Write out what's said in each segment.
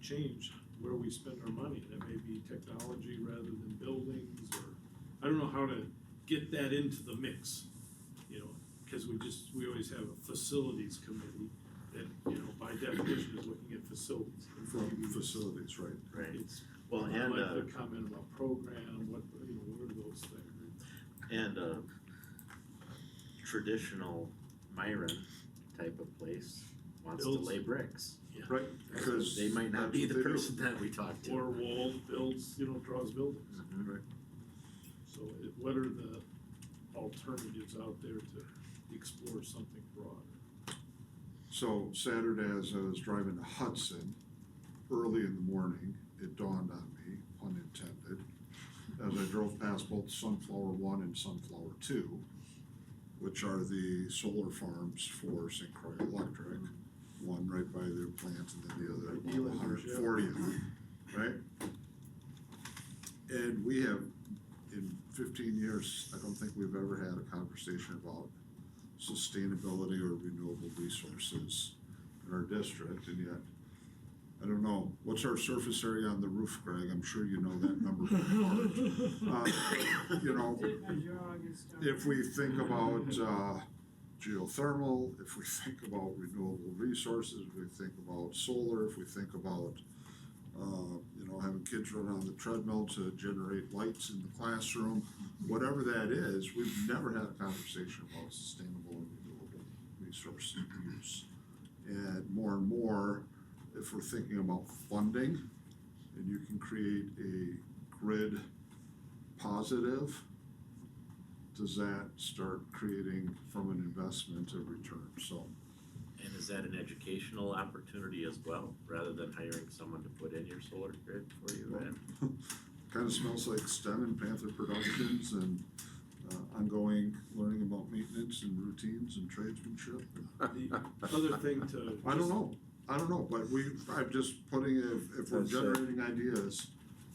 change where we spend our money. That may be technology rather than buildings, or, I don't know how to get that into the mix, you know, cause we always have a facilities committee that, you know, by definition is looking at facilities. From facilities, right? Right. It's, Well, I and, like the comment about program, what are those things? and traditional Myron type of place wants to Builds. lay bricks. Yeah. Right, because. They might not that's be what the they do. person that we talk to. Or Wall builds, you know, draws buildings. Mhm. Right. So what are the alternatives out there to explore something broader? So Saturday, as I was driving to Hudson, early in the morning, it dawned on me, pun intended, as I drove past both Sunflower One and Sunflower Two, which are the solar farms for St. Croix Electric, one right by their plant and then the other, Right, dealers, 140th, right? And we have, in 15 years, I don't think we've ever had a conversation about sustainability or renewable resources in our district, and yet, I don't know, what's our surface area on the roof, Greg? I'm sure you know that number by heart. You know, if we think about geothermal, if we think about renewable resources, if we think about solar, if we think about you know, having kids run on the treadmill to generate lights in the classroom, whatever that is, we've never had a conversation about sustainable and renewable resource use. And more, if we're thinking about funding, and you can create a grid positive, does that start creating from an investment a return? So, And is that an educational opportunity as well, rather than hiring someone to put in your solar grid for you? And kind of smells like STEM and Panther Productions and ongoing learning about maintenance and routines and tradesmanship. The other thing to. I don't know, but I'm just putting, if we're That's it. generating ideas,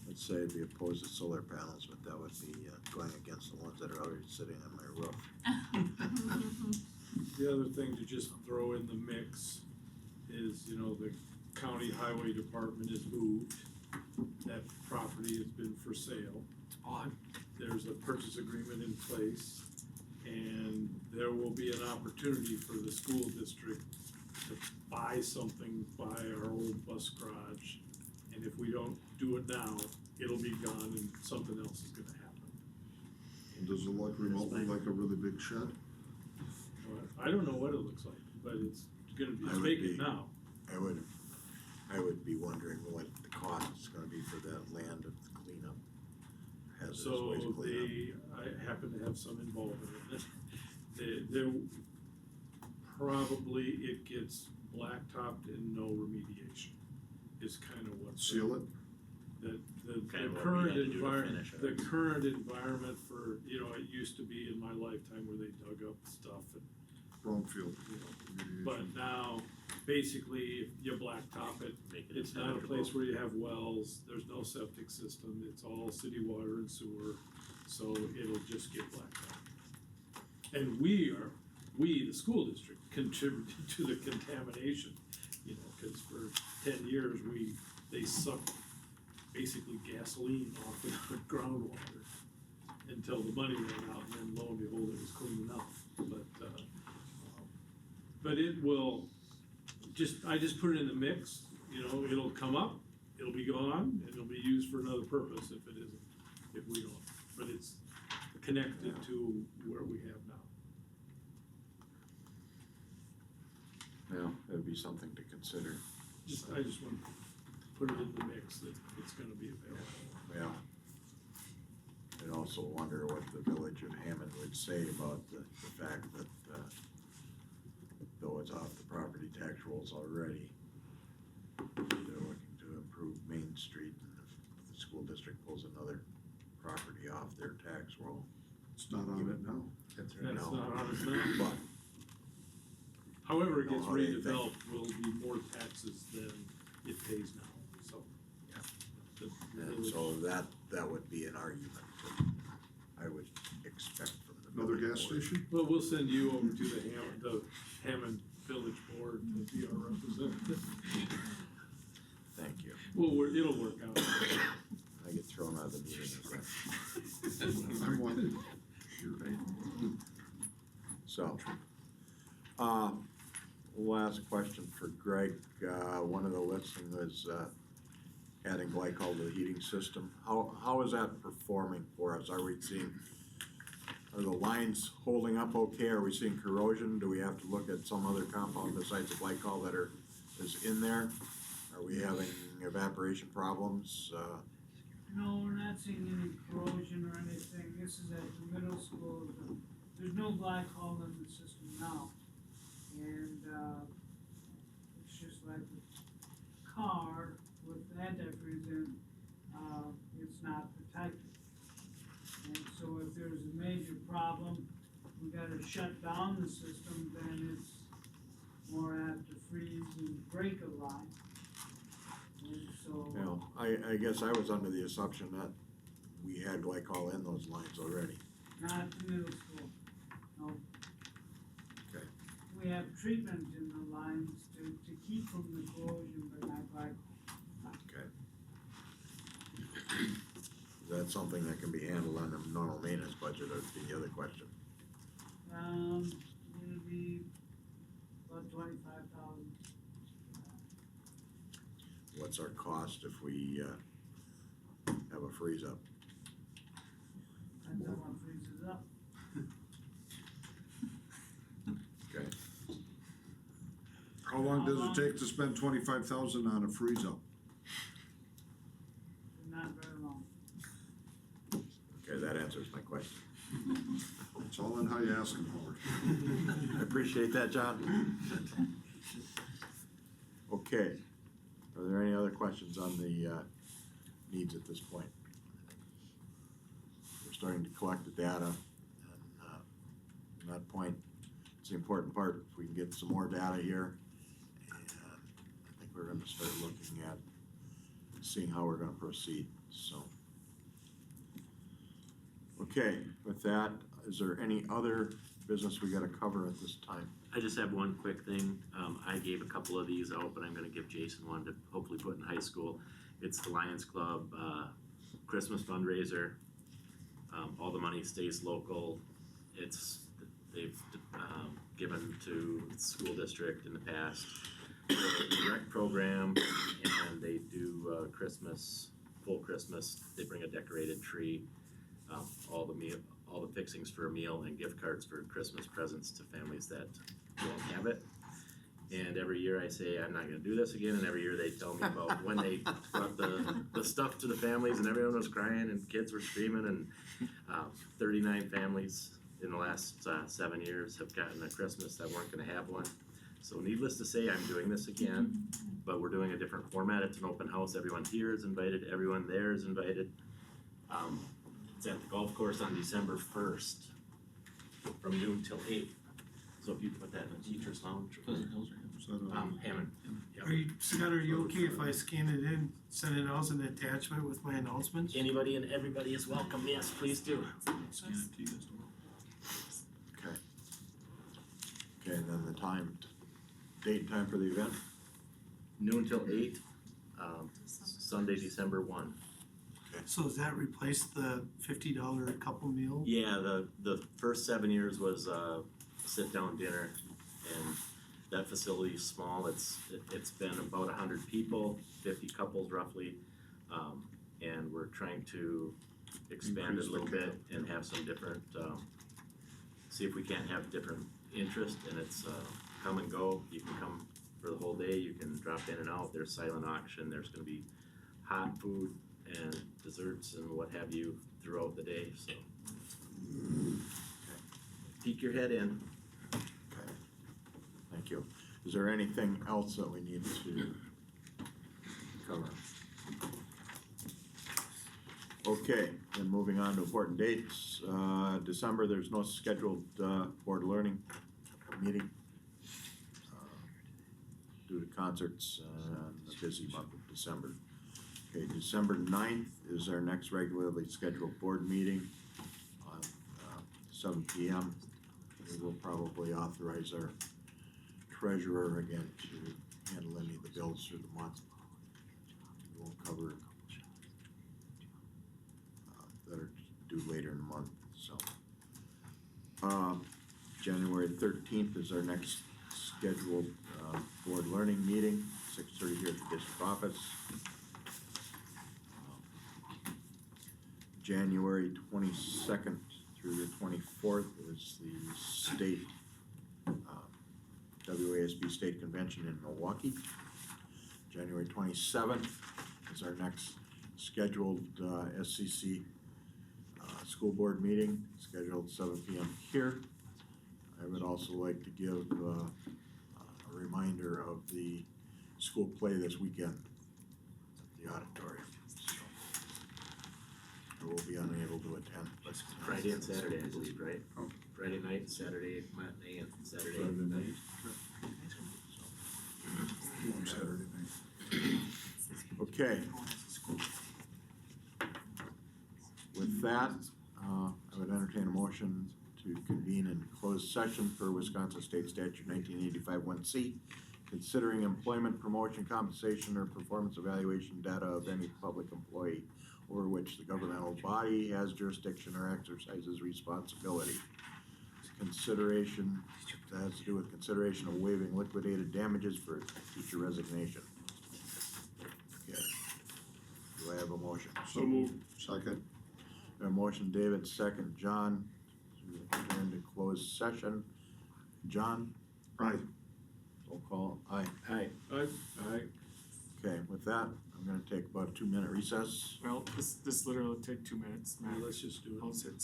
Let's say I'd be opposed to solar panels, but that would be going against the ones that are already sitting on my roof. The other thing to just throw in the mix is, you know, the county highway department is moved. That property has been for sale. There's a purchase agreement in place, and there will be an opportunity for the school district to buy something by our old bus garage. And if we don't do it now, it'll be gone and something else is gonna happen. does it look remotely like a really big shed? But I don't know what it looks like, but it's gonna be, I it's would vacant be- now. I would be wondering what the cost is gonna be for that land of the cleanup. Hazardous So waste cleanup. I happen to have some involvement in it. There probably it gets blacktopped and no remediation is kind of what. Seal it? The Kind of what we current had to do to environment, finish it. the current environment for, you know, it used to be in my lifetime where they dug up stuff and, Brownfield you know, remediation. but now, basically, if you blacktop it, make it it's not a impenetrable. place where you have wells, there's no septic system, it's all city water and sewer, so it'll just get blacktopped. And we, the school district, contributed to the contamination, you know, cause for 10 years, they sucked basically gasoline off of the groundwater until the money ran out, and then lo and behold, it was clean enough, but it will, I just put it in the mix, you know, it'll come up, it'll be gone, and it'll be used for another purpose if it isn't, if we don't, but it's connected to where we have now. Yeah, that'd be something to consider. I just want to put it in the mix that it's gonna be available. Yeah. I'd also wonder what the village of Hammond would say about the fact that, though it's off the property tax rolls already, they're looking to improve Main Street, and if the school district pulls another property off their tax roll. It's not on it now. That's No. not on us now. But However it gets No, how do you think? redeveloped, will be more taxes than it pays now, so. Yeah. The And village- so that would be an argument that I would expect from the. Another village gas board. station? Well, we'll send you over to the Hammond Village Board to be our representative. Thank you. Well, it'll work out. I get thrown out of the meeting as well. I'm one. You're right. So, last question for Greg, one of the listing was, adding glycol to the heating system. How is that performing for us? Are the lines holding up okay? Are we seeing corrosion? Do we have to look at some other compound besides the glycol that is in there? Are we having evaporation problems? No, we're not seeing any corrosion or anything. This is at the middle school. There's no glycol in the system now. And, it's just like the car with antifreeze in, it's not protected. And so if there's a major problem, we gotta shut down the system, then it's more apt to freeze and break a line. And so. You know, I guess I was under the assumption that we had glycol in those lines already. Not at the middle school, no. Okay. We have treatment in the lines to keep from the corrosion, but not glycol. Okay. Is that something that can be handled on the normal maintenance budget, or the other question? It'll be about 25,000. What's our cost if we, have a freeze up? Depends on what freezes up. Okay. How long does it take to spend 25,000 on a freeze up? Not very long. Okay, that answers my question. It's all in how you ask them for it. I appreciate that, John. Okay, are there any other questions on the, needs at this point? We're starting to collect the data, and, from that point, it's the important part. If we can get some more data here, and I think we're gonna start looking at seeing how we're gonna proceed, so. Okay, with that, is there any other business we gotta cover at this time? I just have one quick thing. I gave a couple of these out, but I'm gonna give Jason one to hopefully put in high school. It's the Lions Club, Christmas fundraiser. All the money stays local. They've given to the school district in the past, the rec program, and they do Christmas, full Christmas. They bring a decorated tree, all the fixings for a meal, and gift cards for Christmas presents to families that don't have it. And every year I say, I'm not gonna do this again, and every year they tell me about when they brought the stuff to the families, and everyone was crying, and kids were screaming, and 39 families in the last 7 years have gotten a Christmas that weren't gonna have one. So needless to say, I'm doing this again, but we're doing a different format. It's an open house. Everyone here is invited, everyone there is invited. It's at the golf course on December 1st, from noon till 8. So if you put that in the teacher's lounge. Pleasant Hills, right? Hammond. Yep. Are you, Scott, are you okay if I scan it in, send it out as an attachment with my announcements? Anybody and everybody is welcome. Yes, please do. Scan it to you as well. Okay. Okay, and then the time, date and time for the event? Noon till 8, Sunday, December 1. So does that replace the $50 couple meal? Yeah, the first 7 years was sit-down dinner, and that facility is small. It's been about 100 people, 50 couples roughly, and we're trying to expand it a little bit and have some different, see if we can't have different interest, and it's come and go. You can come for the whole day, you can drop in and out. There's silent auction, there's gonna be hot food and desserts and what have you throughout the day, so. Peek your head in. Okay. Thank you. Is there anything else that we need to cover? Okay, then moving on to important dates. December, there's no scheduled board learning meeting due to concerts and the busy month of December. Okay, December 9th is our next regularly scheduled board meeting on 7 p.m. We will probably authorize our treasurer again to handle any of the bills through the month. We won't January 13th is our next scheduled board learning meeting, 6:30 here at the district office. January 22nd through the 24th is the state, WASB State Convention in Milwaukee. January 27th is our next scheduled SCC school board meeting, scheduled 7 p.m. here. I would also like to give a reminder of the school play this weekend at the auditorium. So I will be unable to attend. It's Friday and Saturday, I believe, right? Friday night, Saturday matinee, and Saturday. Saturday night. So, On Saturday night. Okay. With that, I would entertain a motion to convene in closed session per Wisconsin State Statute 1985 1C, considering employment, promotion, compensation, or performance evaluation data of any public employee over which the governmental body has jurisdiction or exercises responsibility. Consideration, that has to do with consideration of waiving liquidated damages for teacher resignation. Okay. Do I have a motion? So moved. Second. A motion, David, second, John, to enter into closed session. John, Aye. roll call, aye. Aye. Aye. Okay, with that, I'm gonna take about a 2-minute recess. Well, this literally will take 2 minutes, Well, max. let's just do it. I'll sit